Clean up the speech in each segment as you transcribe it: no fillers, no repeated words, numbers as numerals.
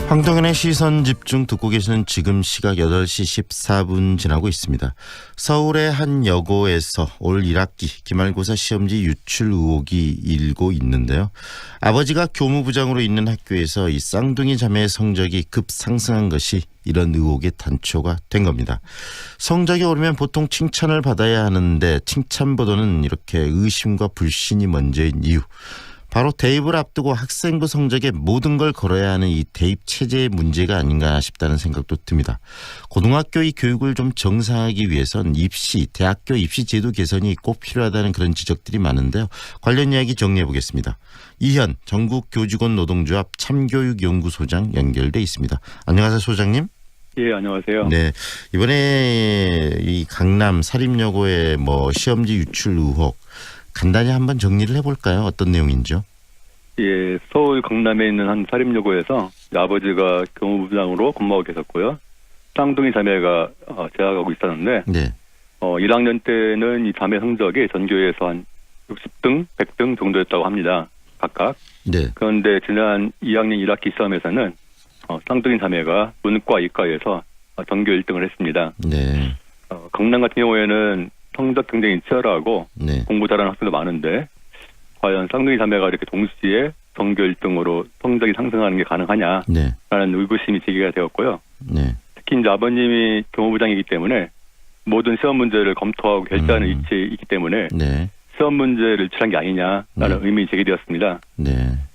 황동현의 시선 집중 듣고 계시는 지금 시각 8시 14분 지나고 있습니다. 서울의 한 여고에서 올 1학기 기말고사 시험지 유출 의혹이 일고 있는데요. 아버지가 교무부장으로 있는 학교에서 이 쌍둥이 자매의 성적이 급상승한 것이 이런 의혹의 단초가 된 겁니다. 성적이 오르면 보통 칭찬을 받아야 하는데 칭찬보다는 이렇게 의심과 불신이 먼저인 이유. 바로 대입을 앞두고 학생부 성적에 모든 걸 걸어야 하는 이 대입 체제의 문제가 아닌가 싶다는 생각도 듭니다. 고등학교 의 교육을 좀 정상화하기 위해선 대학교 입시 제도 개선이 꼭 필요하다는 그런 지적들이 많은데요. 관련 이야기 정리해 보겠습니다. 이현 전국교직원 노동조합 참교육연구소장 연결돼 있습니다. 안녕하세요, 소장님. 예, 안녕하세요. 네, 이번에 이 강남 사립여고의 시험지 유출 의혹 간단히 한번 정리를 해볼까요? 어떤 내용인지요? 예, 서울 강남에 있는 한 사립여고에서 아버지가 교무부장으로 근무하고 계셨고요. 쌍둥이 자매가 재학하고 있었는데, 네. 1학년 때는 이 자매 성적이 전교에서 한 60등, 100등 정도였다고 합니다. 각각. 네. 그런데 지난 2학년 1학기 시험에서는 쌍둥이 자매가 문과, 이과에서 전교 1등을 했습니다. 네. 강남 같은 경우에는 성적 굉장히 치열하고 네. 공부 잘하는 학생도 많은데 과연 쌍둥이 자매가 이렇게 동시에 전교 1등으로 성적이 상승하는 게 가능하냐라는 네. 의구심이 제기가 되었고요. 네. 특히 이제 아버님이 교무부장이기 때문에 모든 시험 문제를 검토하고 결제하는 위치에 있기 때문에 네. 시험 문제를 유출한 게 아니냐라는 네. 의문이 제기되었습니다. 네.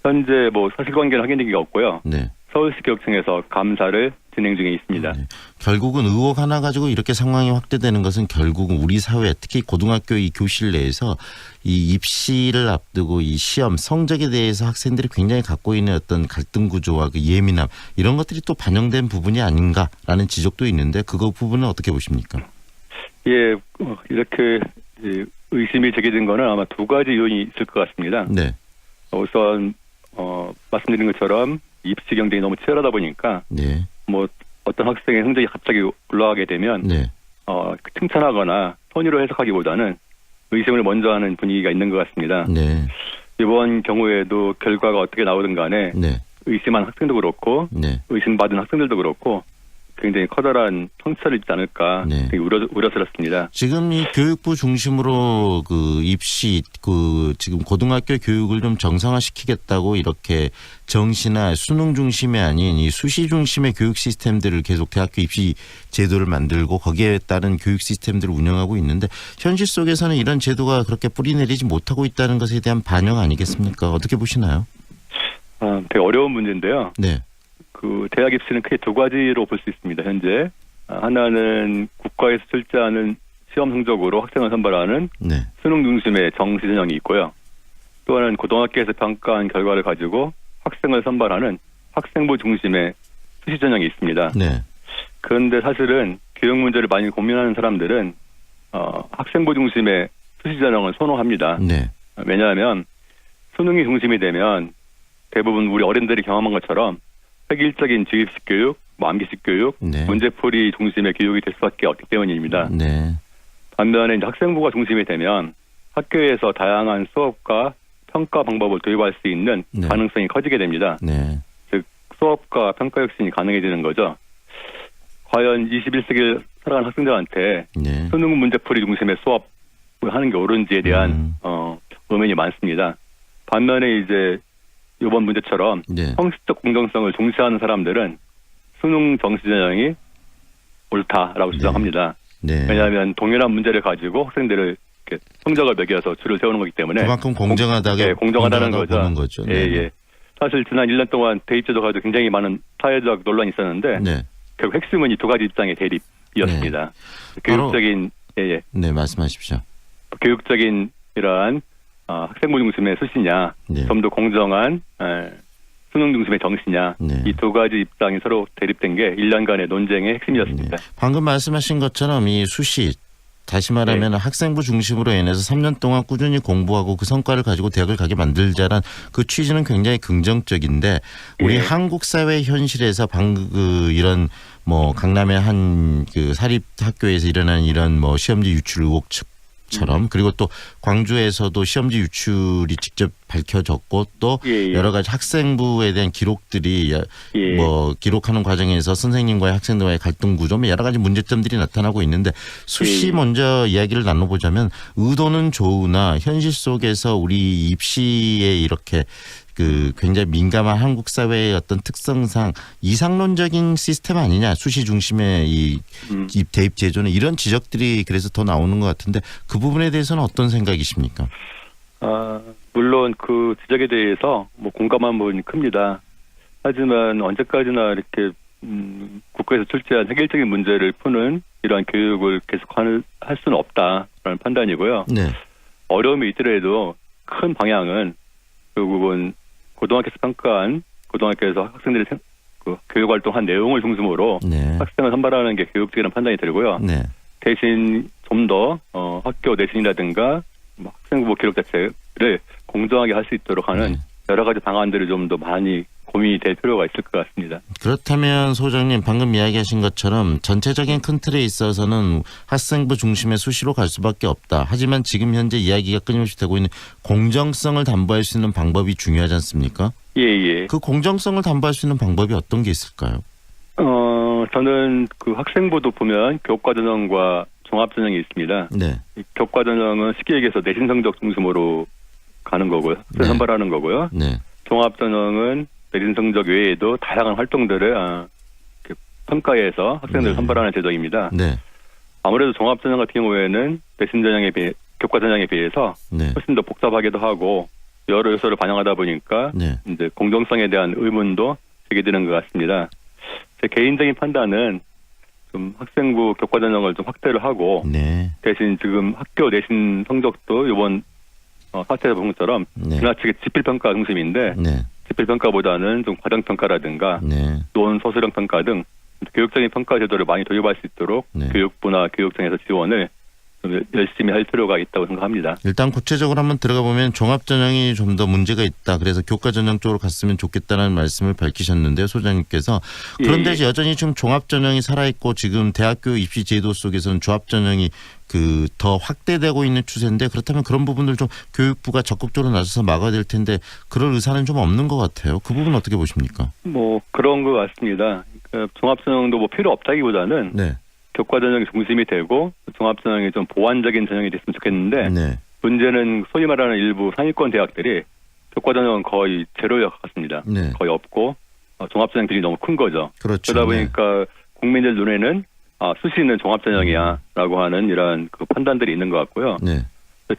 현재 사실관계는 확인된 게 없고요. 네. 서울시 교육청에서 감사를 진행 중에 있습니다. 네. 결국은 의혹 하나 가지고 이렇게 상황이 확대되는 것은 결국은 우리 사회, 특히 고등학교 이 교실 내에서 이 입시를 앞두고 이 시험 성적에 대해서 학생들이 굉장히 갖고 있는 어떤 갈등 구조와 그 예민함 이런 것들이 또 반영된 부분이 아닌가라는 지적도 있는데 그거 부분은 어떻게 보십니까? 예, 이렇게 의심이 제기된 거는 아마 두 가지 요인이 있을 것 같습니다. 네. 우선 말씀드린 것처럼 입시 경쟁이 너무 치열하다 보니까 네. 어떤 학생의 성적이 갑자기 올라가게 되면 네. 칭찬하거나 선의로 해석하기보다는 의심을 먼저 하는 분위기가 있는 것 같습니다. 네. 이번 경우에도 결과가 어떻게 나오든 간에 네. 의심한 학생도 그렇고 네. 의심받은 학생들도 그렇고 굉장히 커다란 성찰이 있지 않을까 네. 되게 우려스럽습니다. 지금 이 교육부 중심으로 그 입시 지금 고등학교 교육을 좀 정상화시키겠다고 이렇게 정시나 수능 중심이 아닌 이 수시 중심의 교육 시스템들을 계속 대학교 입시 제도를 만들고 거기에 따른 교육 시스템들을 운영하고 있는데 현실 속에서는 이런 제도가 그렇게 뿌리내리지 못하고 있다는 것에 대한 반영 아니겠습니까? 어떻게 보시나요? 되게 어려운 문제인데요. 네. 대학 입시는 크게 두 가지로 볼 수 있습니다. 현재 하나는 국가에서 출제하는 시험 성적으로 학생을 선발하는 네. 수능 중심의 정시 전형이 있고요. 또 하나는 고등학교에서 평가한 결과를 가지고 학생을 선발하는 학생부 중심의 수시 전형이 있습니다. 네. 그런데 사실은 교육 문제를 많이 고민하는 사람들은 학생부 중심의 수시 전형을 선호합니다. 네. 왜냐하면 수능이 중심이 되면 대부분 우리 어른들이 경험한 것처럼 획일적인 주입식 교육, 암기식 교육, 네. 문제풀이 중심의 교육이 될 수밖에 없기 때문입니다. 네. 반면에 이제 학생부가 중심이 되면 학교에서 다양한 수업과 평가 방법을 도입할 수 있는 네. 가능성이 커지게 됩니다. 네. 즉 수업과 평가 혁신이 가능해지는 거죠. 과연 21세기를 살아가는 학생들한테 네. 수능 문제풀이 중심의 수업을 하는 게 옳은지에 대한 의문이 많습니다. 반면에 이제 이번 문제처럼 네. 형식적 공정성을 중시하는 사람들은 수능 정시 전형이 옳다라고 주장합니다. 네. 왜냐하면 동일한 문제를 가지고 학생들을 이렇게 성적을 매겨서 줄을 세우는 거기 때문에 그만큼 공정하다는 거죠. 예, 예. 사실 지난 1년 동안 대입제도 가지고 굉장히 많은 사회적 논란이 있었는데 네. 결국 핵심은 이 두 가지 입장의 대립이었습니다. 네. 교육적인 예. 네, 말씀하십시오. 교육적인 이러한 학생부 중심의 수시냐, 네. 좀 더 공정한 수능 중심의 정시냐, 네. 이 두 가지 입장이 서로 대립된 게 1년간의 논쟁의 핵심이었습니다. 네. 방금 말씀하신 것처럼 이 수시, 다시 말하면 네. 학생부 중심으로 인해서 3년 동안 꾸준히 공부하고 그 성과를 가지고 대학을 가게 만들자란 그 취지는 굉장히 긍정적인데 우리 네. 한국 사회 현실에서 방금 이런 강남의 한 그 사립 학교에서 일어난 이런 시험지 유출 의혹 것처럼 그리고 또 광주에서도 시험지 유출이 직접 밝혀졌고 또 여러 가지 학생부에 대한 기록들이 뭐 기록하는 과정에서 선생님과의 학생들과의 갈등 구조 여러 가지 문제점들이 나타나고 있는데 수시 먼저 이야기를 나눠보자면 의도는 좋으나 현실 속에서 우리 입시에 이렇게 그 굉장히 민감한 한국 사회의 어떤 특성상 이상론적인 시스템 아니냐 수시 중심의 이 대입 제도는 이런 지적들이 그래서 더 나오는 것 같은데 그 부분에 대해서는 어떤 생각이십니까? 물론 그 지적에 대해서 뭐 공감한 부분이 큽니다. 하지만 언제까지나 이렇게 국가에서 출제한 획일적인 문제를 푸는 이러한 교육을 계속 할 수는 없다라는 판단이고요. 네. 어려움이 있더라도 큰 방향은 결국은 고등학교에서 평가한 고등학교에서 학생들이 그 교육활동한 내용을 중심으로 학생을 선발하는 게 교육적이라는 판단이 들고요. 대신 좀 더 학교 내신이라든가 학생부 기록 자체를 공정하게 할 수 있도록 하는 여러 가지 방안들이 좀 더 많이 고민이 될 필요가 있을 것 같습니다. 그렇다면 소장님 방금 이야기하신 것처럼 전체적인 큰 틀에 있어서는 학생부 중심의 수시로 갈 수밖에 없다. 하지만 지금 현재 이야기가 끊임없이 되고 있는 공정성을 담보할 수 있는 방법이 중요하지 않습니까? 예. 그 공정성을 담보할 수 있는 방법이 어떤 게 있을까요? 저는 그 학생부도 보면 교과전형과 종합전형이 있습니다. 네. 교과전형은 쉽게 얘기해서 내신 성적 중심으로 가는 거고요. 선발하는 거고요. 네. 종합전형은 내신 성적 외에도 다양한 활동들을 평가해서 학생들을 선발하는 제도입니다. 네. 아무래도 종합전형 같은 경우에는 내신 전형에 비해 교과 전형에 비해서 훨씬 더 복잡하기도 하고 여러 요소를 반영하다 보니까 이제 공정성에 대한 의문도 제기되는 것 같습니다. 제 개인적인 판단은 좀 학생부 교과 전형을 좀 확대를 하고 대신 지금 학교 내신 성적도 이번 사태에서 본 것처럼 지나치게 지필평가 중심인데 지필평가보다는 좀 과정평가라든가 논소수령 평가 등 교육적인 평가 제도를 많이 도입할 수 있도록 교육부나 교육청에서 지원을 좀 열심히 할 필요가 있다고 생각합니다. 일단 구체적으로 한번 들어가 보면 종합전형이 좀 더 문제가 있다. 그래서 교과전형 쪽으로 갔으면 좋겠다는 말씀을 밝히셨는데요. 소장님께서. 그런데 여전히 지금 종합전형이 살아있고 지금 대학교 입시 제도 속에서는 조합전형이 그 더 확대되고 있는 추세인데 그렇다면 그런 부분들 좀 교육부가 적극적으로 나서서 막아야 될 텐데 그럴 의사는 좀 없는 것 같아요. 그 부분 어떻게 보십니까? 뭐 그런 것 같습니다. 그러니까 종합전형도 뭐 필요 없다기보다는 교과 전형이 중심이 되고 종합 전형이 좀 보완적인 전형이 됐으면 좋겠는데 문제는 소위 말하는 일부 상위권 대학들이 교과 전형은 거의 제로에 가깝습니다. 거의 없고 종합 전형들이 너무 큰 거죠. 그렇죠. 그러다 보니까 국민들 눈에는 수시는 종합 전형이야라고 하는 이런 그 판단들이 있는 것 같고요.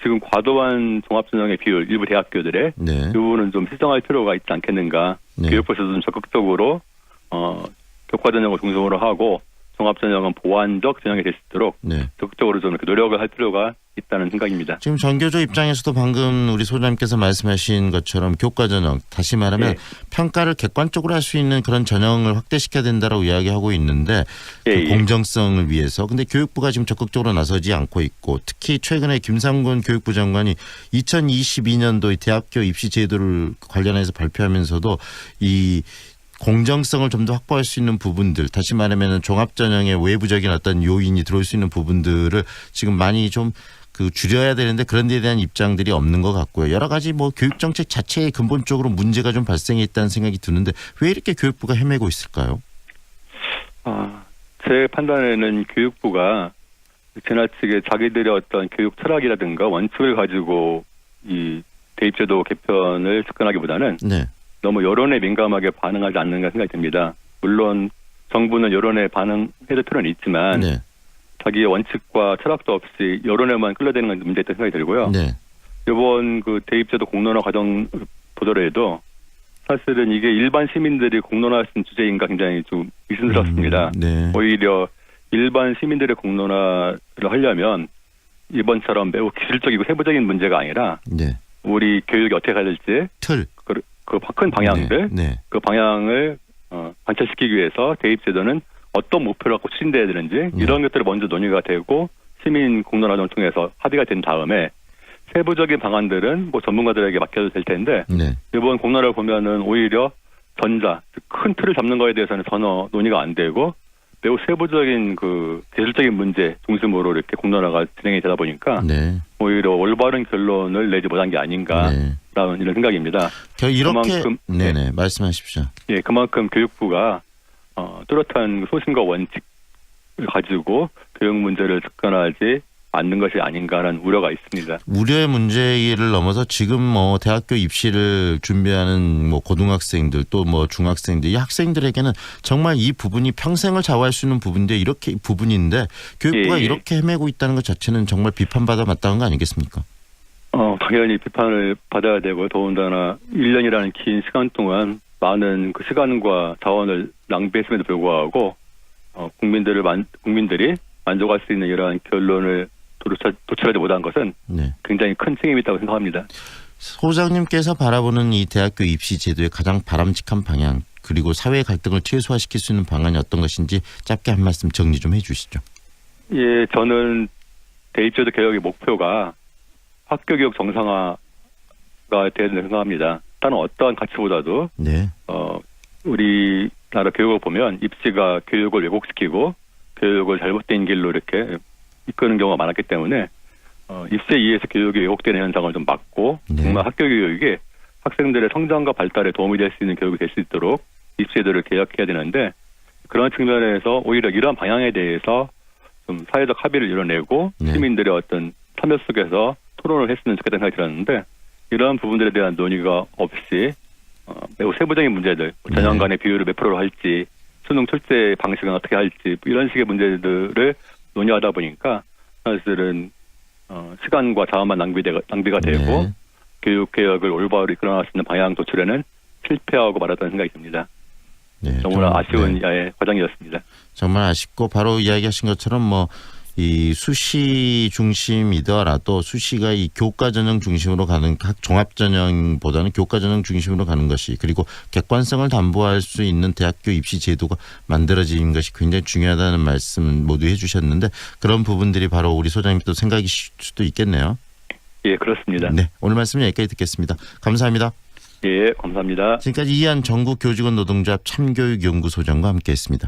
지금 과도한 종합 전형의 비율 일부 대학교들의 이 부분은 좀 시정할 필요가 있지 않겠는가. 교육부에서도 좀 적극적으로 교과 전형을 중심으로 하고 종합전형은 보완적 전형이 될 수 있도록 적극적으로 좀 이렇게 노력을 할 필요가 있다는 생각입니다. 지금 전교조 입장에서도 방금 우리 소장님께서 말씀하신 것처럼 교과전형 다시 말하면 평가를 객관적으로 할 수 있는 그런 전형을 확대시켜야 된다라고 이야기하고 있는데 그 공정성을 위해서. 근데 교육부가 지금 적극적으로 나서지 않고 있고 특히 최근에 김상곤 교육부 장관이 2022년도 대학교 입시 제도를 관련해서 발표하면서도 이 공정성을 좀 더 확보할 수 있는 부분들 다시 말하면 종합전형의 외부적인 어떤 요인이 들어올 수 있는 부분들을 지금 많이 좀 그 줄여야 되는데 그런 데에 대한 입장들이 없는 것 같고요. 여러 가지 뭐 교육정책 자체에 근본적으로 문제가 좀 발생했다는 생각이 드는데 왜 이렇게 교육부가 헤매고 있을까요? 제 판단에는 교육부가 지나치게 자기들의 어떤 교육 철학이라든가 원칙을 가지고 이 대입제도 개편을 접근하기보다는 너무 여론에 민감하게 반응하지 않는가 생각이 듭니다. 물론 정부는 여론에 반응해줄 필요는 있지만 자기의 원칙과 철학도 없이 여론에만 끌려대는 건 문제있다고 생각이 들고요. 이번 그 대입제도 공론화 과정 보더라도 사실은 이게 일반 시민들이 공론화할 수 있는 주제인가 굉장히 좀 의심스럽습니다. 오히려 일반 시민들의 공론화를 하려면 이번처럼 매우 기술적이고 세부적인 문제가 아니라 우리 교육이 어떻게 가야 될지 그 큰 방향들, 그 방향을 관철시키기 위해서 대입제도는 어떤 목표를 갖고 추진돼야 되는지 이런 것들이 먼저 논의가 되고 시민 공론화를 통해서 합의가 된 다음에 세부적인 방안들은 뭐 전문가들에게 맡겨도 될 텐데 이번 공론화를 보면은 오히려 전자, 큰 틀을 잡는 거에 대해서는 전혀 논의가 안 되고 매우 세부적인 그 기술적인 문제 중심으로 이렇게 공론화가 진행이 되다 보니까 네. 오히려 올바른 결론을 내지 못한 게 아닌가라는 이런 생각입니다. 이렇게 네네 말씀하십시오. 예, 그만큼 교육부가 뚜렷한 소신과 원칙을 가지고 교육 문제를 접근하지 않는 것이 아닌가라는 우려가 있습니다. 우려의 문제를 넘어서 지금 뭐 대학교 입시를 준비하는 뭐 고등학생들 또 뭐 중학생들 이 학생들에게는 정말 이 부분이 평생을 좌우할 수 있는 부분인데 이렇게 부분인데 교육부가 이렇게 헤매고 있다는 것 자체는 정말 비판받아 마땅한 거 아니겠습니까? 당연히 비판을 받아야 되고 더군다나 1년이라는 긴 시간 동안 많은 그 시간과 자원을 낭비했음에도 불구하고 국민들이 만족할 수 있는 이러한 결론을 도출하지 못한 것은 굉장히 큰 책임이 있다고 생각합니다. 소장님께서 바라보는 이 대학교 입시 제도의 가장 바람직한 방향 그리고 사회 갈등을 최소화시킬 수 있는 방안이 어떤 것인지 짧게 한 말씀 정리 좀 해 주시죠. 예, 저는 대입제도 개혁의 목표가 학교교육 정상화가 되어야 된다고 생각합니다. 다른 어떠한 가치보다도 우리나라 교육을 보면 입시가 교육을 왜곡시키고 교육을 잘못된 길로 이렇게 이끄는 경우가 많았기 때문에 입시에 의해서 교육이 왜곡되는 현상을 좀 막고 정말 학교 교육이 학생들의 성장과 발달에 도움이 될 수 있는 교육이 될 수 있도록 입시제도를 개혁해야 되는데 그런 측면에서 오히려 이러한 방향에 대해서 좀 사회적 합의를 이뤄내고 시민들의 어떤 참여 속에서 토론을 했으면 좋겠다는 생각이 들었는데 이러한 부분들에 대한 논의가 없이 매우 세부적인 문제들 전형 간의 비율을 몇 프로로 할지 수능 출제 방식은 어떻게 할지 이런 식의 문제들을 논의하다 보니까 사실은 시간과 자원만 낭비가 되고 교육 개혁을 올바로 이끌어나갈 수 있는 방향 도출에는 실패하고 말았다는 생각이 듭니다. 정말 아쉬운 과정이었습니다. 정말 아쉽고 바로 이야기하신 것처럼 뭐 이 수시 중심이더라도 수시가 이 교과 전형 중심으로 가는 각 종합 전형보다는 교과 전형 중심으로 가는 것이 그리고 객관성을 담보할 수 있는 대학교 입시 제도가 만들어지는 것이 굉장히 중요하다는 말씀 모두 해주셨는데 그런 부분들이 바로 우리 소장님도 생각일 수도 있겠네요. 예, 그렇습니다. 네, 오늘 말씀 여기까지 듣겠습니다. 감사합니다. 예, 감사합니다. 지금까지 이한 전국교직원 노동조합 참교육연구소장과 함께했습니다.